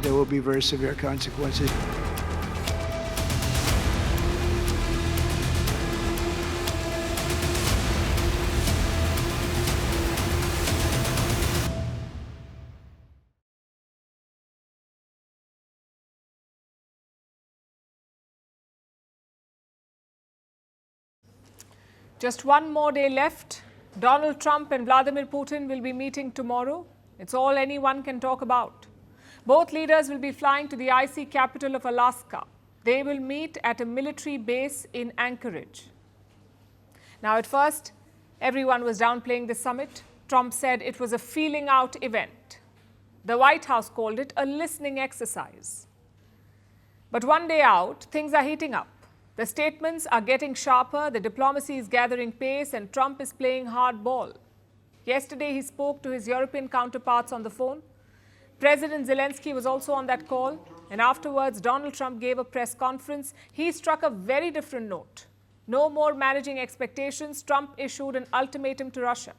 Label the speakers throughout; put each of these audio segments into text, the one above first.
Speaker 1: there will be very severe consequences.
Speaker 2: Just one more day left. Donald Trump and Vladimir Putin will be meeting tomorrow. It's all anyone can talk about. Both leaders will be flying to the icy capital of Alaska. They will meet at a military base in Anchorage. Now, at first, everyone was downplaying the summit. Trump said it was a feeling out event. The White House called it a listening exercise. But one day out, things are heating up. The statements are getting sharper, the diplomacy is gathering pace, and Trump is playing hardball. Yesterday, he spoke to his European counterparts on the phone. President Zelensky was also on that call, and afterwards, Donald Trump gave a press conference. He struck a very different note. No more managing expectations. Trump issued an ultimatum to Russia: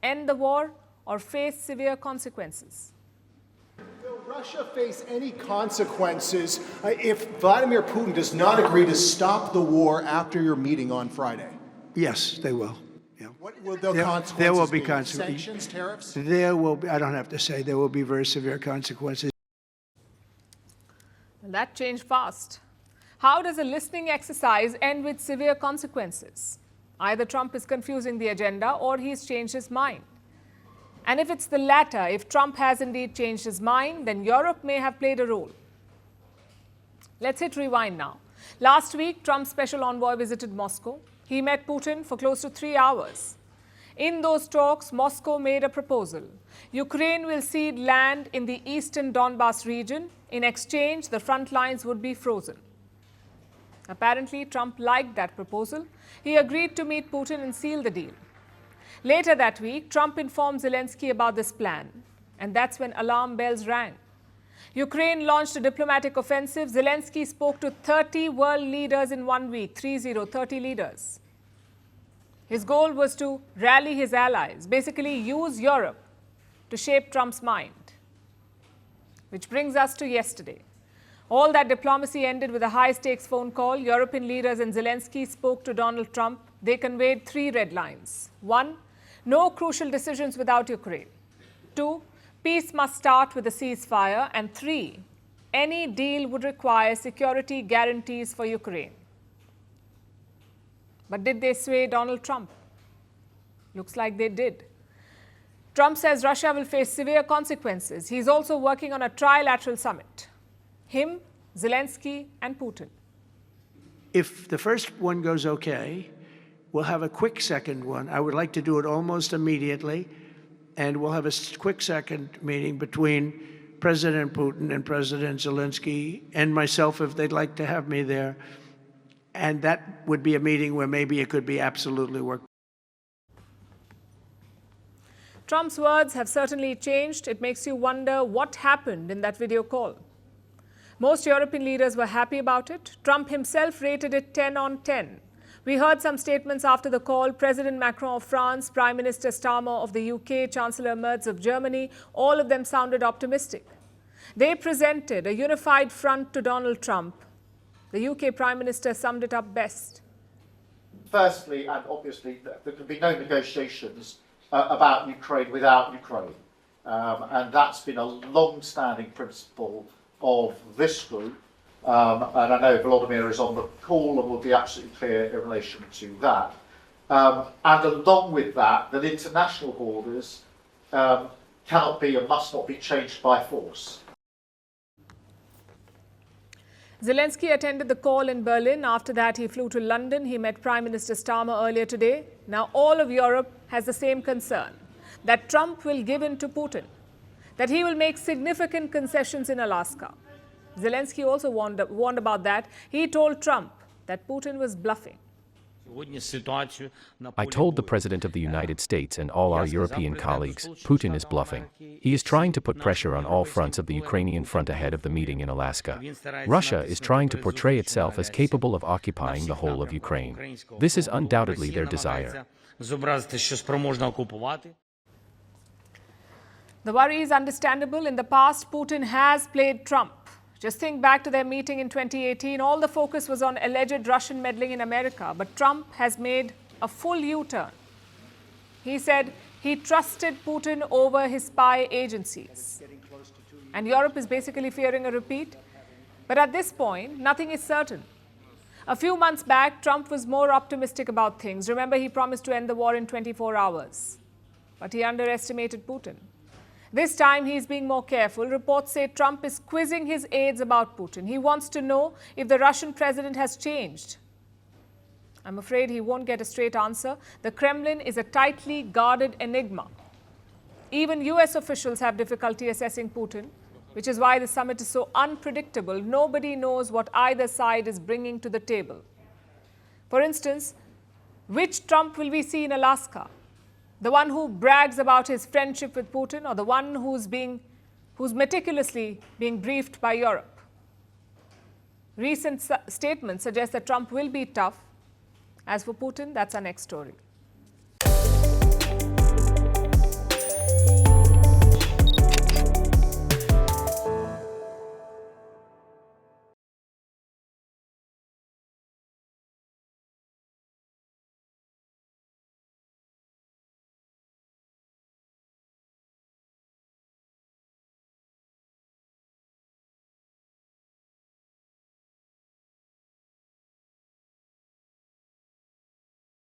Speaker 2: end the war or face severe consequences.
Speaker 3: Will Russia face any consequences if Vladimir Putin does not agree to stop the war after your meeting on Friday?
Speaker 1: Yes, they will. Yeah.
Speaker 3: What will the consequences
Speaker 1: there will be
Speaker 3: be?
Speaker 1: consequences.
Speaker 3: Sanctions, tariffs?
Speaker 1: There will be, I don't have to say, there will be very severe consequences.
Speaker 2: Well, that changed fast. How does a listening exercise end with severe consequences? Either Trump is confusing the agenda or he's changed his mind. And if it's the latter, if Trump has indeed changed his mind, then Europe may have played a role. Let's hit rewind now. Last week, Trump's special envoy visited Moscow. He met Putin for close to 3 hours. In those talks, Moscow made a proposal. Ukraine will cede land in the eastern Donbas region. In exchange, the front lines would be frozen. Apparently, Trump liked that proposal. He agreed to meet Putin and seal the deal. Later that week, Trump informed Zelensky about this plan, and that's when alarm bells rang. Ukraine launched a diplomatic offensive. Zelensky spoke to 30 world leaders in 1 week, 30 leaders. His goal was to rally his allies, basically use Europe to shape Trump's mind. Which brings us to yesterday. All that diplomacy ended with a high-stakes phone call. European leaders and Zelensky spoke to Donald Trump. They conveyed 3 red lines. 1, no crucial decisions without Ukraine. 2, peace must start with a ceasefire. And 3, any deal would require security guarantees for Ukraine. But did they sway Donald Trump? Looks like they did. Trump says Russia will face severe consequences. He's also working on a trilateral summit. Him, Zelensky, and Putin.
Speaker 1: If the first one goes okay, we'll have a quick second one. I would like to do it almost immediately. And we'll have a quick second meeting between President Putin and President Zelensky and myself, if they'd like to have me there. And that would be a meeting where maybe it could be absolutely work.
Speaker 2: Trump's words have certainly changed. It makes you wonder what happened in that video call. Most European leaders were happy about it. Trump himself rated it 10 on 10. We heard some statements after the call. President Macron of France, Prime Minister Starmer of the UK, Chancellor Merz of Germany, all of them sounded optimistic. They presented a unified front to Donald Trump. The UK Prime Minister summed it up best.
Speaker 4: Firstly, and obviously, there can be no negotiations about Ukraine without Ukraine. And that's been a long-standing principle of this group. And I know Volodymyr is on the call and will be absolutely clear in relation to that. And along with that, that international borders cannot be and must not be changed by force.
Speaker 2: Zelensky attended the call in Berlin. After that, he flew to London. He met Prime Minister Starmer earlier today. Now, all of Europe has the same concern, that Trump will give in to Putin, that he will make significant concessions in Alaska. Zelensky also warned about that. He told Trump that Putin was bluffing.
Speaker 5: I told the President of the United States and all our European colleagues, Putin is bluffing. He is trying to put pressure on all fronts of the Ukrainian front ahead of the meeting in Alaska. Russia is trying to portray itself as capable of occupying the whole of Ukraine. This is undoubtedly their desire.
Speaker 2: The worry is understandable. In the past, Putin has played Trump. Just think back to their meeting in 2018. All the focus was on alleged Russian meddling in America. But Trump has made a full U-turn. He said he trusted Putin over his spy agencies. And Europe is basically fearing a repeat. But at this point, nothing is certain. A few months back, Trump was more optimistic about things. Remember, he promised to end the war in 24 hours. But he underestimated Putin. This time, he's being more careful. Reports say Trump is quizzing his aides about Putin. He wants to know if the Russian president has changed. I'm afraid he won't get a straight answer. The Kremlin is a tightly guarded enigma. Even US officials have difficulty assessing Putin, which is why the summit is so unpredictable. Nobody knows what either side is bringing to the table. For instance, which Trump will we see in Alaska? The one who brags about his friendship with Putin, or the one who's meticulously being briefed by Europe? Recent statements suggest that Trump will be tough. As for Putin, that's our next story.